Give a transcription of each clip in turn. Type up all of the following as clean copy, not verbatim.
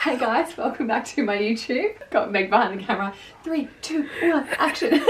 Hey guys, welcome back to my YouTube. Got Meg behind the camera. 3, 2, 1, action.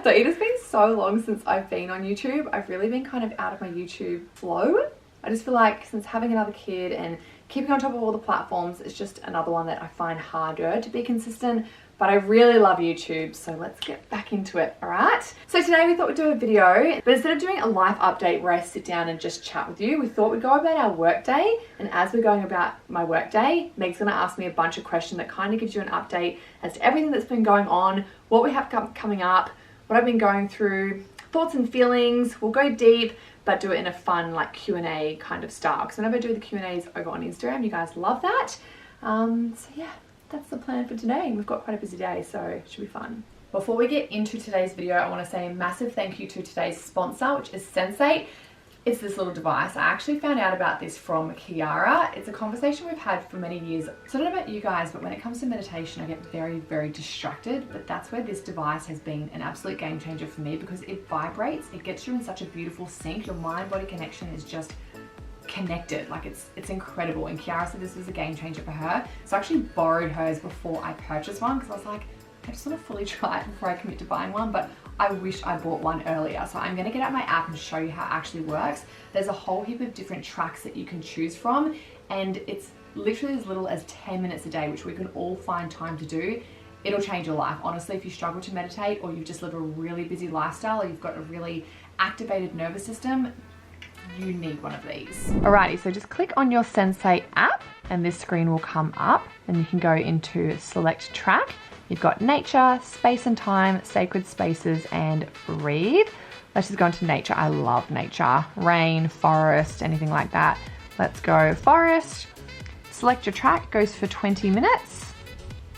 So it has been so long since I've been on YouTube. I've really been kind of out of my YouTube flow. I just feel like since having another kid and keeping on top of all the platforms, it's just another one that I find harder to be consistent. But I really love YouTube, so let's get back into it, all right? So today we thought we'd do a video, but instead of doing a life update where I sit down and just chat with you, we thought we'd go about our work day. And as we're going about my work day, Meg's gonna ask me a bunch of questions that kind of gives you an update as to everything that's been going on, what we have coming up, what I've been going through, thoughts and feelings. We'll go deep, but do it in a fun like Q&A kind of style. Because whenever I do the Q&As over on Instagram, you guys love that. So yeah. That's the plan for today. We've got quite a busy day, so it should be fun. Before we get into today's video, I want to say a massive thank you to today's sponsor, which is Sensate. It's this little device. I actually found out about this from Kiara. It's a conversation we've had for many years. So I don't know about you guys, but when it comes to meditation, I get very, very distracted. But that's where this device has been an absolute game changer for me because it vibrates. It gets you in such a beautiful sync. Your mind-body connection is just connected, like it's incredible. And Kiara said this was a game changer for her, so I actually borrowed hers before I purchased one because I was like, I just want to fully try it before I commit to buying one, but I wish I bought one earlier. So I'm going to get out my app and show you how it actually works. There's a whole heap of different tracks that you can choose from, and it's literally as little as 10 minutes a day, which we can all find time to do. It'll change your life. Honestly, if you struggle to meditate or you've just lived a really busy lifestyle or you've got a really activated nervous system, you need one of these. Alrighty, so just click on your Sensate app and this screen will come up and you can go into select track. You've got nature, space and time, sacred spaces and breathe. Let's just go into nature. I love nature. Rain, forest, anything like that. Let's go forest. Select your track, goes for 20 minutes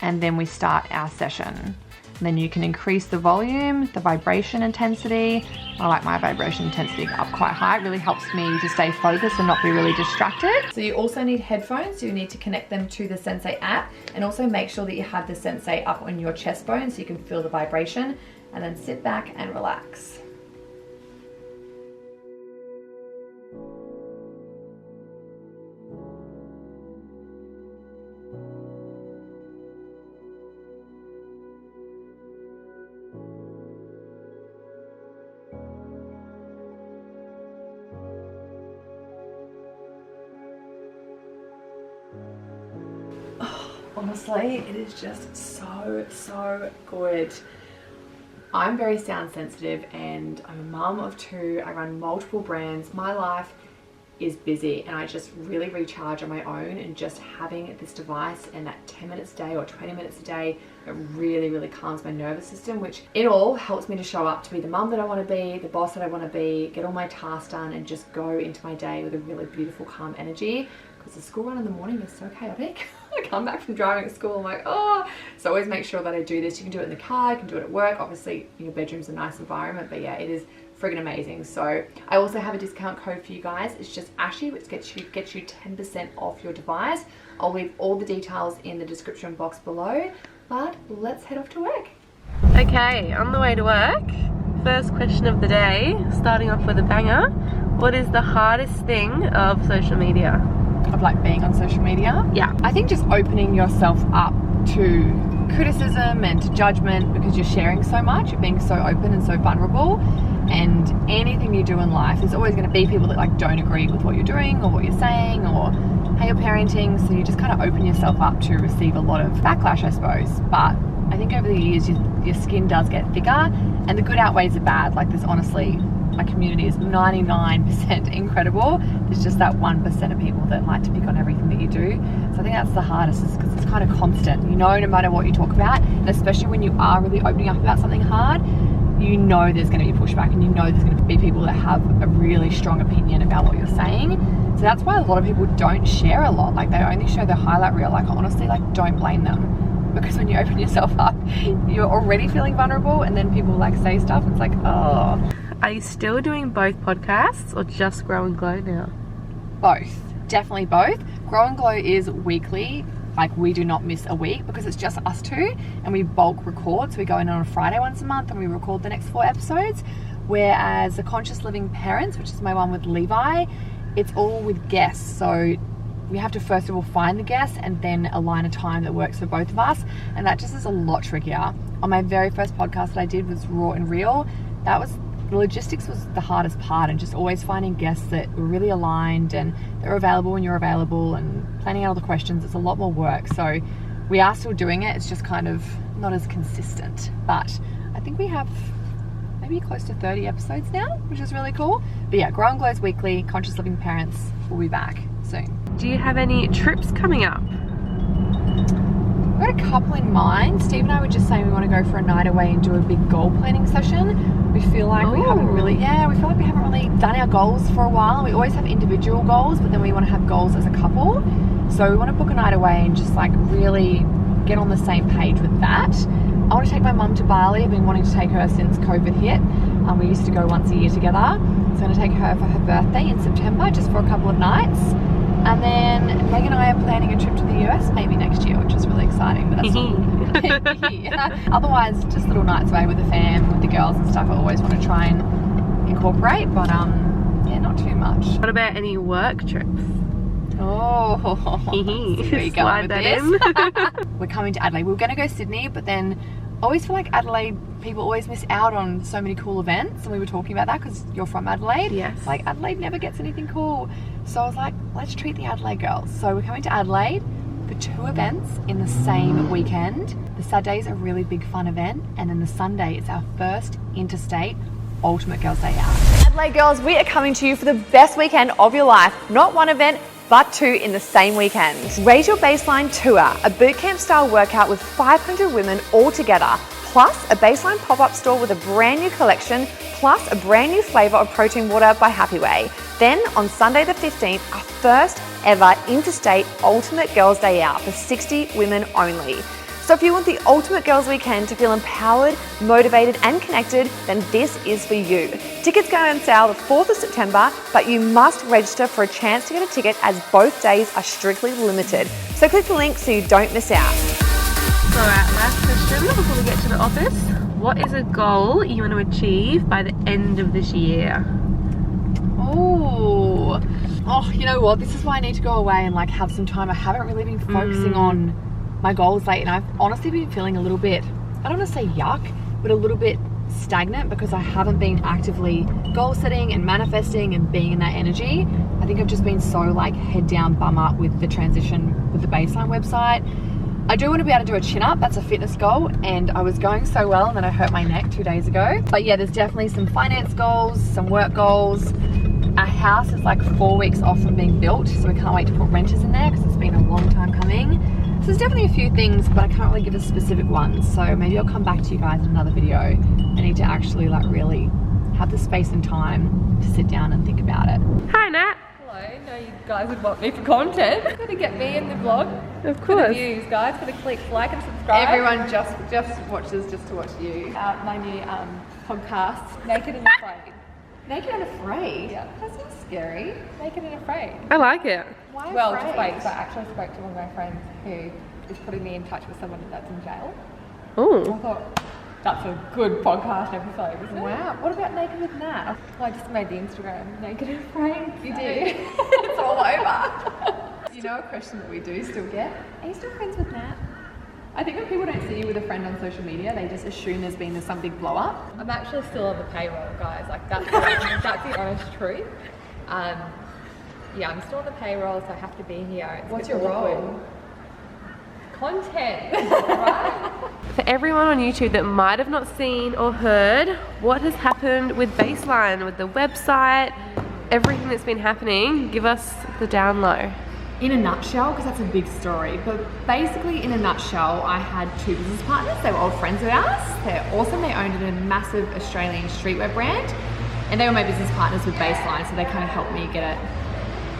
and then we start our session. And then you can increase the volume, the vibration intensity. I like my vibration intensity up quite high. It really helps me to stay focused and not be really distracted. So you also need headphones, so you need to connect them to the Sensate app and also make sure that you have the Sensate up on your chest bone so you can feel the vibration and then sit back and relax. Honestly, it is just so good. I'm very sound sensitive and I'm a mum of 2. I run multiple brands. My life is busy and I just really recharge on my own, and just having this device and that 10 minutes a day or 20 minutes a day, it really calms my nervous system, which it all helps me to show up to be the mum that I want to be, the boss that I want to be, get all my tasks done and just go into my day with a really beautiful calm energy, because the school run in the morning is so chaotic. I come back from driving to school, I'm like, oh. So always make sure that I do this. You can do it in the car, you can do it at work. Obviously your bedroom's a nice environment, but yeah, it is friggin' amazing. So I also have a discount code for you guys. It's just Ashy, which gets you 10% off your device. I'll leave all the details in the description box below, but let's head off to work. Okay, on the way to work. First question of the day, starting off with a banger. What is the hardest thing of social media? Of like being on social media? Yeah. I think just opening yourself up to criticism and to judgment, because you're sharing so much, you're being so open and so vulnerable, and anything you do in life, there's always going to be people that like don't agree with what you're doing or what you're saying or how you're parenting, so you just kind of open yourself up to receive a lot of backlash, I suppose. But I think over the years your skin does get thicker and the good outweighs the bad. Like there's honestly, my community is 99% incredible. There's just that 1% of people that like to pick on everything that you do. So I think that's the hardest, is because it's kind of constant. You know, no matter what you talk about, and especially when you are really opening up about something hard, you know there's going to be pushback, and you know there's going to be people that have a really strong opinion about what you're saying. So that's why a lot of people don't share a lot. Like they only show their highlight reel. Like honestly, like don't blame them, because when you open yourself up, you're already feeling vulnerable, and then people like say stuff, and it's like, oh. Are you still doing both podcasts or just Grow and Glow now? Both, definitely both. Grow and Glow is weekly. Like we do not miss a week because it's just us 2 and we bulk record. So we go in on a Friday once a month and we record the next 4 episodes. Whereas the Conscious Living Parents, which is my one with Levi, it's all with guests. So we have to first of all find the guests and then align a time that works for both of us, and that just is a lot trickier. On my very first podcast that I did was Raw and Real. The logistics was the hardest part, and just always finding guests that were really aligned and they're available when you're available, and planning out all the questions. It's a lot more work. So we are still doing it. It's just kind of not as consistent, but I think we have maybe close to 30 episodes now, which is really cool. But yeah, Grow and Glows Weekly, Conscious Living Parents will be back soon. Do you have any trips coming up? We've got a couple in mind. Steve and I were just saying we want to go for a night away and do a big goal planning session. We feel like we haven't really done our goals for a while. We always have individual goals, but then we want to have goals as a couple. So we want to book a night away and just like really get on the same page with that. I want to take my mum to Bali. I've been wanting to take her since COVID hit. We used to go once a year together. So I'm going to take her for her birthday in September, just for a couple of nights. And then Meg and I are planning a trip to the US maybe next year, which is really exciting. But that's otherwise, just little nights away with the fam, with the girls and stuff. I always want to try and incorporate, but yeah, not too much. What about any work trips? Oh, slide that in. We're coming to Adelaide. We were going to go Sydney, but then I always feel like Adelaide, people always miss out on so many cool events, and we were talking about that because you're from Adelaide. Yes. Like Adelaide never gets anything cool. So I was like, let's treat the Adelaide girls. So we're coming to Adelaide for 2 events in the same weekend. The Saturday is a really big fun event, and then the Sunday is our first interstate Ultimate Girls Day Out. Adelaide girls, we are coming to you for the best weekend of your life. Not one event, but 2 in the same weekend. Raise Your Baseline Tour, a bootcamp style workout with 500 women all together, plus a baseline pop-up store with a brand new collection, plus a brand new flavour of protein water by HAPPYASHY. Then on Sunday the 15th, our first ever interstate Ultimate Girls Day Out for 60 women only. So if you want the ultimate girls weekend to feel empowered, motivated and connected, then this is for you. Tickets go on sale the 4th of September, but you must register for a chance to get a ticket as both days are strictly limited. So click the link so you don't miss out. Alright, last question before we get to the office. What is a goal you want to achieve by the end of this year? Oh, you know what? This is why I need to go away and like have some time. I haven't really been focusing on my goals lately, and I've honestly been feeling a little bit, I don't want to say yuck, but a little bit stagnant because I haven't been actively goal setting and manifesting and being in that energy. I think I've just been so like head down, bum up with the transition with the Baseline website. I do want to be able to do a chin up. That's a fitness goal, and I was going so well and then I hurt my neck 2 days ago. But yeah, there's definitely some finance goals, some work goals. Our house is like 4 weeks off from being built, so we can't wait to put renters in there because it's been a long time coming. So there's definitely a few things, but I can't really give a specific one. So maybe I'll come back to you guys in another video. I need to actually like really have the space and time to sit down and think about it. Hi Nat. Hello, I know you guys would want me for content. Got to get me in the vlog. Of For course. the views, guys. For the clicks, like and subscribe. Everyone just watches just to watch you. My new podcast, Naked and Afraid. Naked and Afraid? Yeah. That's not scary. Naked and Afraid. I like it. Why Well, afraid? just wait, because I actually spoke to one of my friends who is putting me in touch with someone that's in jail. I Oh. thought, that's a good podcast episode, isn't it? Wow. What about Naked with Nat? Well, I just made the Instagram, Naked and Afraid. You did. It's all over. You know a question that we do still get? Are you still friends with Nat? I think when people don't see you with a friend on social media, they just assume there's been some big blow up. I'm actually still on the payroll, guys. Like, that's the honest truth. Yeah, I'm still on the payroll, so I have to be here. It's What's a bit your awkward. role? Content, right? For everyone on YouTube that might have not seen or heard what has happened with Baseline, with the website, everything that's been happening, give us the down low. In a nutshell, because that's a big story, but basically in a nutshell, I had 2 business partners. They were old friends of ours. They're awesome. They owned a massive Australian streetwear brand, and they were my business partners with Baseline, so they kind of helped me get it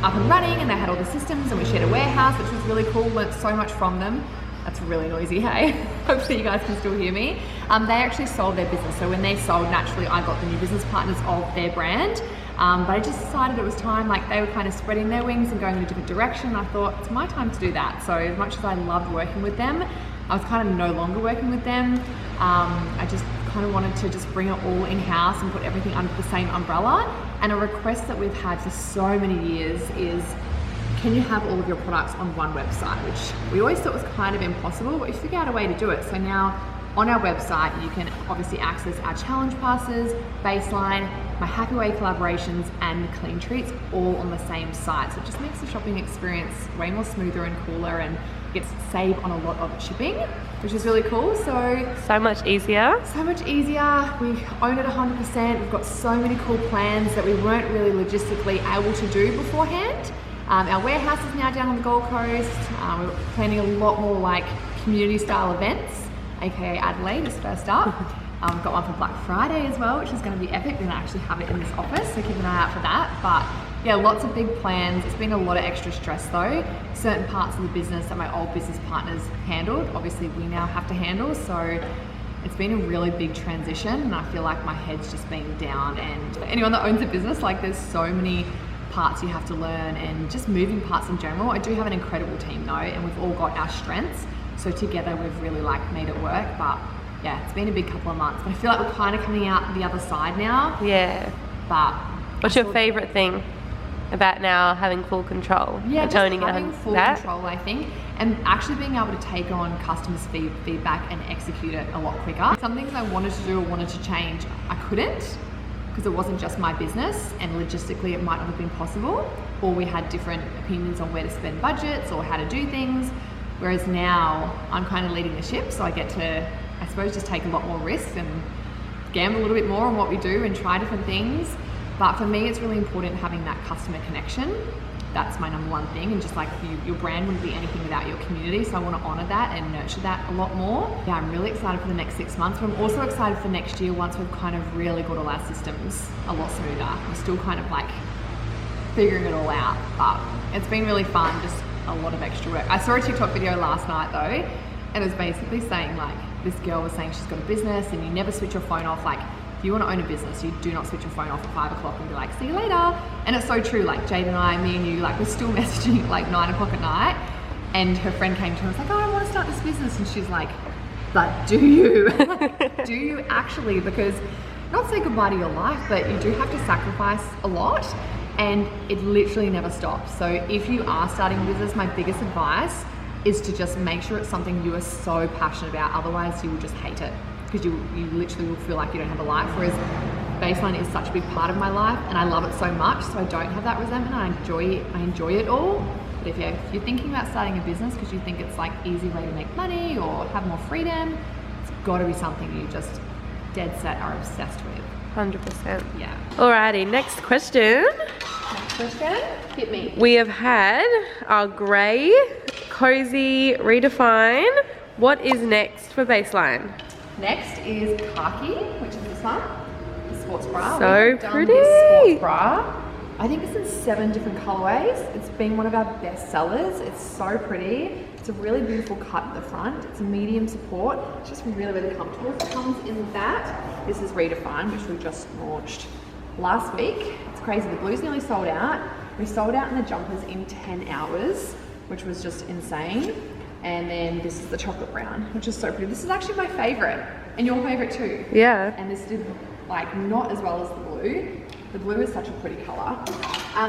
up and running, and they had all the systems, and we shared a warehouse, which was really cool. Learned so much from them. That's really noisy, hey? Hopefully you guys can still hear me. They actually sold their business, so when they sold, naturally I got the new business partners of their brand. But I just decided it was time, like they were kind of spreading their wings and going in a different direction. I thought it's my time to do that. So as much as I loved working with them, I was kind of no longer working with them. I just kind of wanted to just bring it all in-house and put everything under the same umbrella. And a request that we've had for so many years is, can you have all of your products on one website, which we always thought was kind of impossible, but we figured out a way to do it. So now on our website, you can obviously access our challenge passes, baseline, my Happy Way collaborations, and clean treats all on the same site. So it just makes the shopping experience way more smoother and cooler, and gets save on a lot of shipping, which is really cool. So much easier. So much easier. We own it 100%. We've got so many cool plans that we weren't really logistically able to do beforehand. Our warehouse is now down on the Gold Coast. We're planning a lot more like community style events, aka Adelaide is first up. We've got one for Black Friday as well, which is going to be epic. We're going to actually have it in this office, so keep an eye out for that. But yeah, lots of big plans. It's been a lot of extra stress though. Certain parts of the business that my old business partners handled, obviously we now have to handle. So it's been a really big transition, and I feel like my head's just been down. And anyone that owns a business, like there's so many parts you have to learn, and just moving parts in general. I do have an incredible team though, and we've all got our strengths. So together we've really like made it work. But yeah, it's been a big couple of months, but I feel like we're kind of coming out the other side now. Yeah. But what's your favorite thing about now having full control? Yeah, just having full control, I think, and actually being able to take on customers' feedback and execute it a lot quicker. Some things I wanted to do or wanted to change, I couldn't, because it wasn't just my business, and logistically it might not have been possible, or we had different opinions on where to spend budgets or how to do things. Whereas now I'm kind of leading the ship, so I get to, I suppose, just take a lot more risks and gamble a little bit more on what we do and try different things. But for me, it's really important having that customer connection. That's my number one thing, and just like your brand wouldn't be anything without your community, so I want to honor that and nurture that a lot more. Yeah, I'm really excited for the next 6 months, but I'm also excited for next year once we've kind of really got all our systems a lot smoother. We're still kind of like figuring it all out, but it's been really fun, just a lot of extra work. I saw a TikTok video last night though, and it was basically saying like, this girl was saying she's got a business and you never switch your phone off. Like if you want to own a business, you do not switch your phone off at 5 o'clock and be like, see you later. And it's so true. Like Jade and I, me and you, like we're still messaging at like 9 o'clock at night, and her friend came to her and was like, oh, I want to start this business. And she's like, but do you? Like, do you actually? Because not say goodbye to your life, but you do have to sacrifice a lot, and it literally never stops. So if you are starting a business, my biggest advice is to just make sure it's something you are so passionate about. Otherwise you will just hate it, because you literally will feel like you don't have a life. Whereas Baseline is such a big part of my life, and I love it so much, so I don't have that resentment. I enjoy it all. But if you're thinking about starting a business because you think it's like easy way to make money or have more freedom, it's got to be something you just dead set are obsessed with. 100%. Yeah. Alrighty, next question. Next question, hit me. We have had our grey, cozy redefine. What is next for Baseline? Next is KHAKI, which is this one, the sports bra. So We've done pretty. This sports bra. I think it's in 7 different colorways. It's been one of our best sellers. It's so pretty. It's a really beautiful cut at the front. It's a medium support. It's just really, really comfortable. It comes in that. This is Redefine, which we just launched last week. It's crazy. The blue's nearly sold out. We sold out in the jumpers in 10 hours, which was just insane. And then this is the chocolate brown, which is so pretty. This is actually my favorite, and your favorite too. Yeah. And this did like not as well as the blue. The blue is such a pretty color.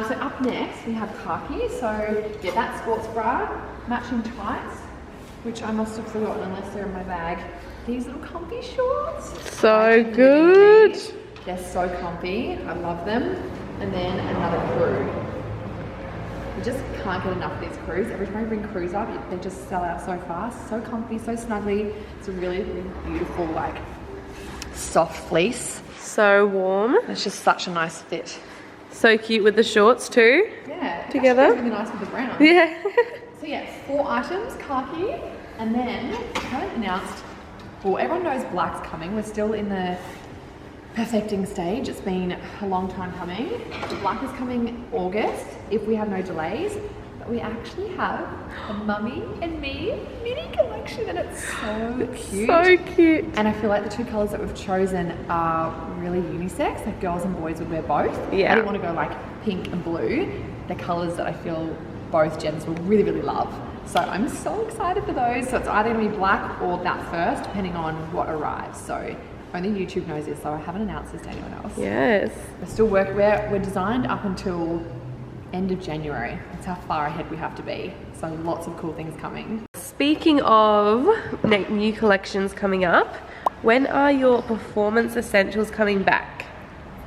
So up next we have KHAKI. So yeah, that sports bra, matching tights, which I must have forgotten unless they're in my bag. These little comfy shorts. So good. They're so comfy. I love them. And then another crew. We just can't get enough of these crews. Every time we bring crews up, they just sell out so fast. So comfy, so snuggly. It's a really, really beautiful, like, soft fleece. So warm. It's just such a nice fit. So cute with the shorts too. Yeah. Together. It's really nice with the brown. Yeah. So yeah, 4 items, KHAKI. And then I haven't announced, well, everyone knows black's coming. We're still in the perfecting stage. It's been a long time coming. The black is coming August if we have no delays. But we actually have a Mummy and Me mini collection, and it's so cute. So cute. And I feel like the 2 colors that we've chosen are really unisex. Like girls and boys would wear both. Yeah. I didn't want to go like pink and blue. They're colors that I feel both gens will really, really love. So I'm so excited for those. So it's either going to be black or that first, depending on what arrives. So only YouTube knows this, so I haven't announced this to anyone else. Yes. We're still working. We're designed up until end of January. That's how far ahead we have to be. So lots of cool things coming. Speaking of new collections coming up, when are your performance essentials coming back?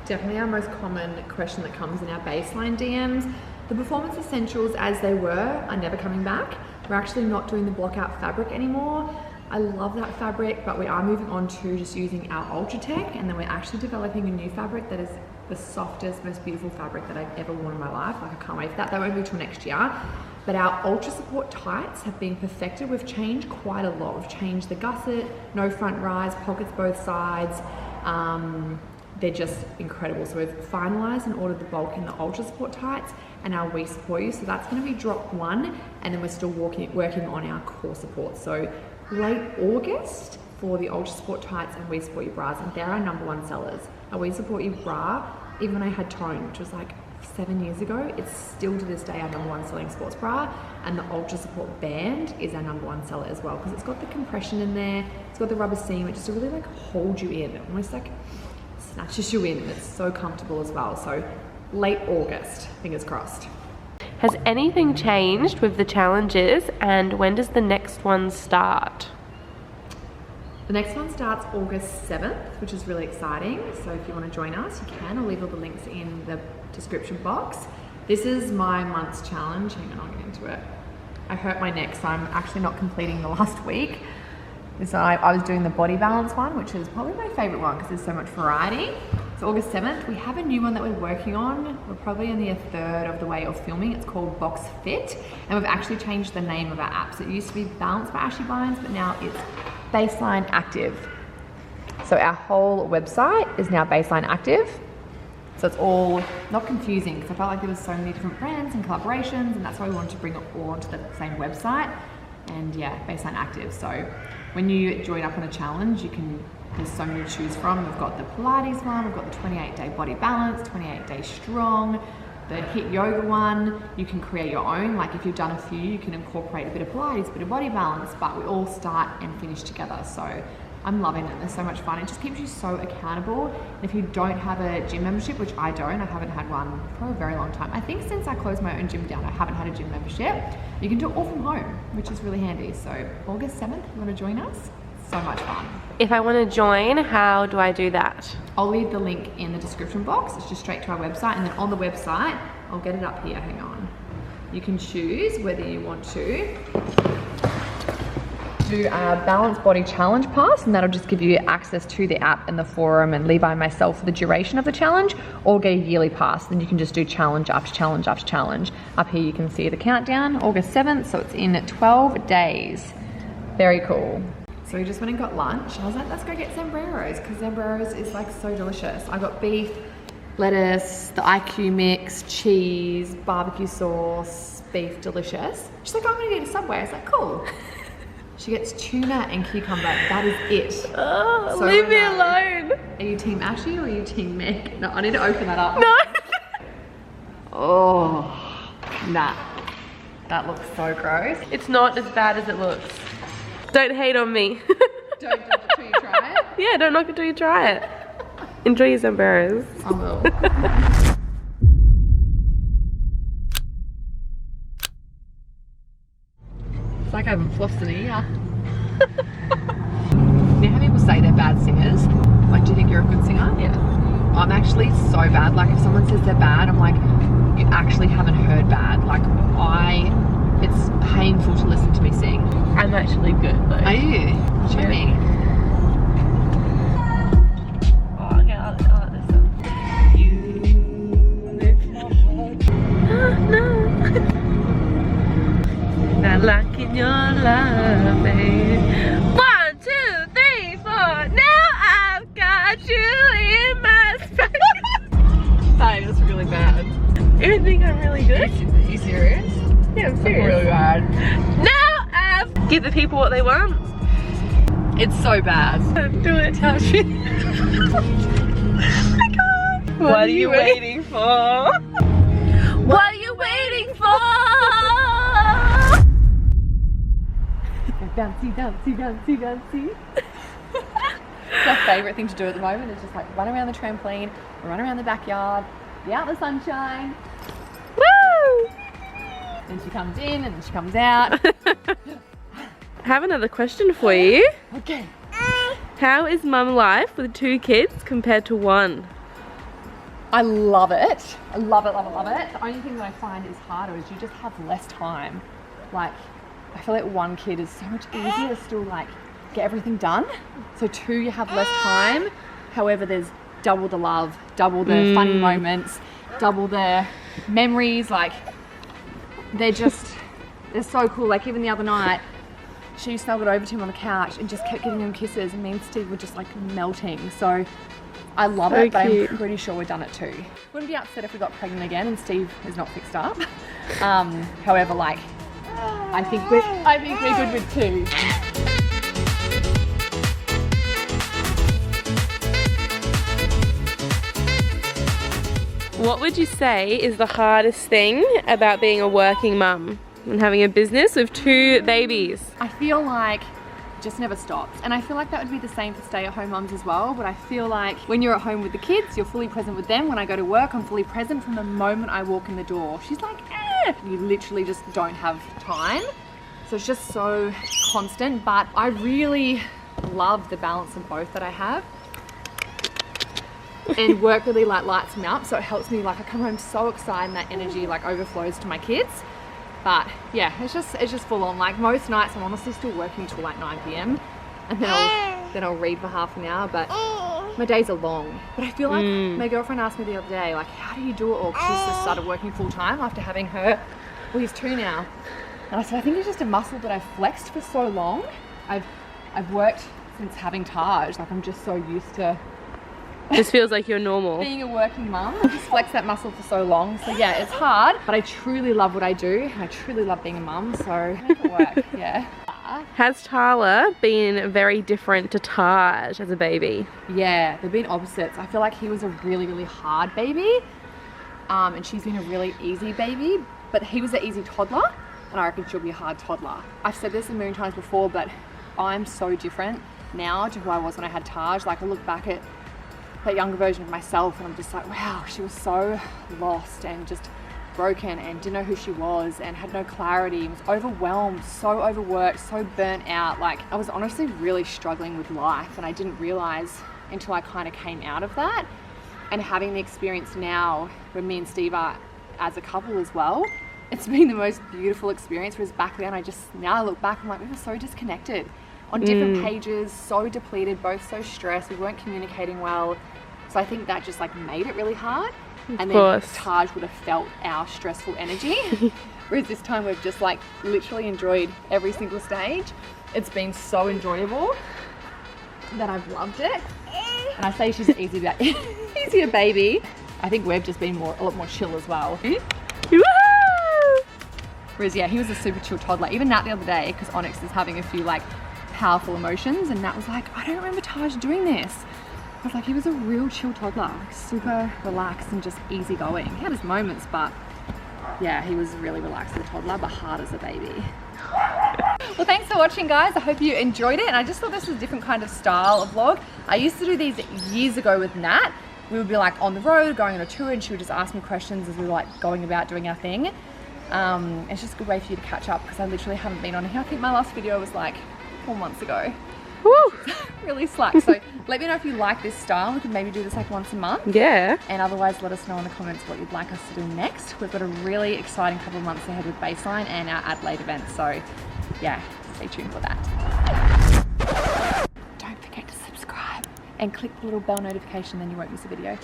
Definitely our most common question that comes in our baseline DMs. The performance essentials as they were are never coming back. We're actually not doing the blockout fabric anymore. I love that fabric, but we are moving on to just using our Ultra Tech, and then we're actually developing a new fabric that is the softest, most beautiful fabric that I've ever worn in my life. Like, I can't wait for that. That won't be till next year. But our Ultra Support tights have been perfected. We've changed quite a lot. We've changed the gusset, no front rise, pockets both sides. They're just incredible. So we've finalized and ordered the bulk in the Ultra Support tights and our We Support You. So that's going to be drop 1, and then we're still working on our core support. So late August for the Ultra Support tights and We Support You bras, and they're our #1 sellers. Our We Support You bra, even when I had tone, which was like 7 years ago, it's still to this day our #1 selling sports bra, and the Ultra Support band is our #1 seller as well, because it's got the compression in there, it's got the rubber seam, it just really like holds you in, almost like snatches you in, and it's so comfortable as well. So late August, fingers crossed. Has anything changed with the challenges, and when does the next one start? The next one starts August 7th, which is really exciting. So if you want to join us, you can. I'll leave all the links in the description box. This is my month's challenge. Hang on, I'll get into it. I hurt my neck, so I'm actually not completing the last week. So I was doing the body balance one, which is probably my favorite one because there's so much variety. So August 7th, we have a new one that we're working on. We're probably only a third of the way of filming. It's called Box Fit, and we've actually changed the name of our app. So it used to be Balance by Ashy Blinds, but now it's Baseline Active. So our whole website is now Baseline Active. So it's all not confusing, because I felt like there was so many different brands and collaborations, and that's why we wanted to bring it all onto the same website. And yeah, Baseline Active. So when you join up on a challenge, there's so many to choose from. We've got the Pilates one, we've got the 28-day body balance, 28-day strong, the HIIT yoga one. You can create your own. Like if you've done a few, you can incorporate a bit of Pilates, a bit of body balance, but we all start and finish together. So I'm loving it. They're so much fun. It just keeps you so accountable. And if you don't have a gym membership, which I don't, I haven't had one for a very long time. I think since I closed my own gym down, I haven't had a gym membership. You can do it all from home, which is really handy. So August 7th, you want to join us? So much fun. If I want to join, how do I do that? I'll leave the link in the description box. It's just straight to our website, and then on the website, I'll get it up here, hang on. You can choose whether you want to do a Balance Body Challenge Pass, and that'll just give you access to the app and the forum and Levi and myself for the duration of the challenge, or get a yearly pass. Then you can just do challenge after challenge after challenge. Up here you can see the countdown, August 7th, so it's in 12 days. Very cool. So we just went and got lunch. I was like, let's go get Zambreros, because Zambreros is like so delicious. I got beef, lettuce, the IQ mix, cheese, barbecue sauce, beef, delicious. She's like, I'm gonna get a Subway. I was like, cool. She gets tuna and cucumber. That is it. Oh, so leave me alone. Are you team Ashy or are you team Meg? No, I need to open that up. No. Oh, nah. That looks so gross. It's not as bad as it looks. Don't hate on me. Don't judge it till you try it. Yeah, don't knock it till you try it. Enjoy your Zambreros. I will. It's like I haven't flossed in a year. You know how people say they're bad singers? Like, do you think you're a good singer? Yeah. I'm actually so bad. Like, if someone says they're bad, I'm like, you actually haven't heard bad. Like, it's painful to listen to me sing. I'm actually good though. Are you? Show me. Oh, okay, I like this one. Not like in your love, babe. 1, 2, 3, 4. Now I've got you in my space. That is really bad. You think I'm really good? Are you serious? Yeah, I'm I'm serious. really bad. Now I've give the people what they want. It's so bad. Do it, Ashy. I can't. What are you waiting for? What are you waiting for? Bouncy, bouncy, bouncy, bouncy. It's my favourite thing to do at the moment. Is just like run around the trampoline, run around the backyard, be out in the sunshine. Woo! Then she comes in and then she comes out. I have another question for you. Okay. How is mum life with 2 kids compared to 1? I love it. I love it, love it, love it. The only thing that I find is harder is you just have less time. Like, I feel like 1 kid is so much easier to still like get everything done. So 2, you have less time. However, there's double the love, double the funny moments, double the memories. Like, they're so cool. Like, even the other night, she snuggled over to him on the couch and just kept giving him kisses, and me and Steve were just like melting. So I love it, but I'm pretty sure we're done at 2. Wouldn't be upset if we got pregnant again and Steve is not fixed up. However, like, I think we're good with 2. What would you say is the hardest thing about being a working mum and having a business with 2 babies? I feel like just never stops. And I feel like that would be the same for stay-at-home mums as well. But I feel like when you're at home with the kids, you're fully present with them. When I go to work, I'm fully present from the moment I walk in the door. She's like, eh. You literally just don't have time. So it's just so constant. But I really love the balance of both that I have. And work really like lights me up. So it helps me, like, I come home so excited and that energy like overflows to my kids. But yeah, it's just full on. Like, most nights I'm honestly still working till like 9 p.m. and then I'll read for half an hour, but my days are long. But I feel like my girlfriend asked me the other day, like, how do you do it all? 'Cause she's just started working full time after having her, well, he's 2 now. And I said, I think it's just a muscle that I've flexed for so long. I've worked since having Taj. Like, I'm just so used to This feels like you're normal. being a working mum. I just flexed that muscle for so long. So yeah, it's hard, but I truly love what I do. And I truly love being a mum, so make it work, yeah. Has Tyler been very different to Taj as a baby? Yeah, they've been opposites. I feel like he was a really, really hard baby. And she's been a really easy baby, but he was an easy toddler, and I reckon she'll be a hard toddler. I've said this a million times before, but I'm so different now to who I was when I had Taj. Like, I look back at that younger version of myself and I'm just like, wow, she was so lost and just broken and didn't know who she was and had no clarity and was overwhelmed, so overworked, so burnt out. Like, I was honestly really struggling with life, and I didn't realize until I kind of came out of that. And having the experience now when me and Steve are as a couple as well, it's been the most beautiful experience. Whereas back then, now I look back, I'm like, we were so disconnected on different pages, so depleted, both so stressed, we weren't communicating well. So I think that just like made it really hard. And then Taj would have felt our stressful energy. Whereas this time we've just like literally enjoyed every single stage. It's been so enjoyable that I've loved it. And I say she's an easier baby. I think we've just been a lot more chill as well. Whereas yeah, he was a super chill toddler. Even Nat the other day, because Onyx is having a few like powerful emotions, and Nat was like, I don't remember Taj doing this. I was like, he was a real chill toddler, like super relaxed and just easygoing. He had his moments, but yeah, he was really relaxed as a toddler, but hard as a baby. Well, thanks for watching, guys. I hope you enjoyed it. And I just thought this was a different kind of style of vlog. I used to do these years ago with Nat. We would be like on the road, going on a tour, and she would just ask me questions as we were like going about doing our thing. It's just a good way for you to catch up, because I literally haven't been on here. I think my last video was like 4 months ago. Woo! Really slack. So let me know if you like this style. We could maybe do this like once a month. Yeah. And otherwise, let us know in the comments what you'd like us to do next. We've got a really exciting couple of months ahead with Baseline and our Adelaide event. So yeah, stay tuned for that. Don't forget to subscribe and click the little bell notification, then you won't miss a video.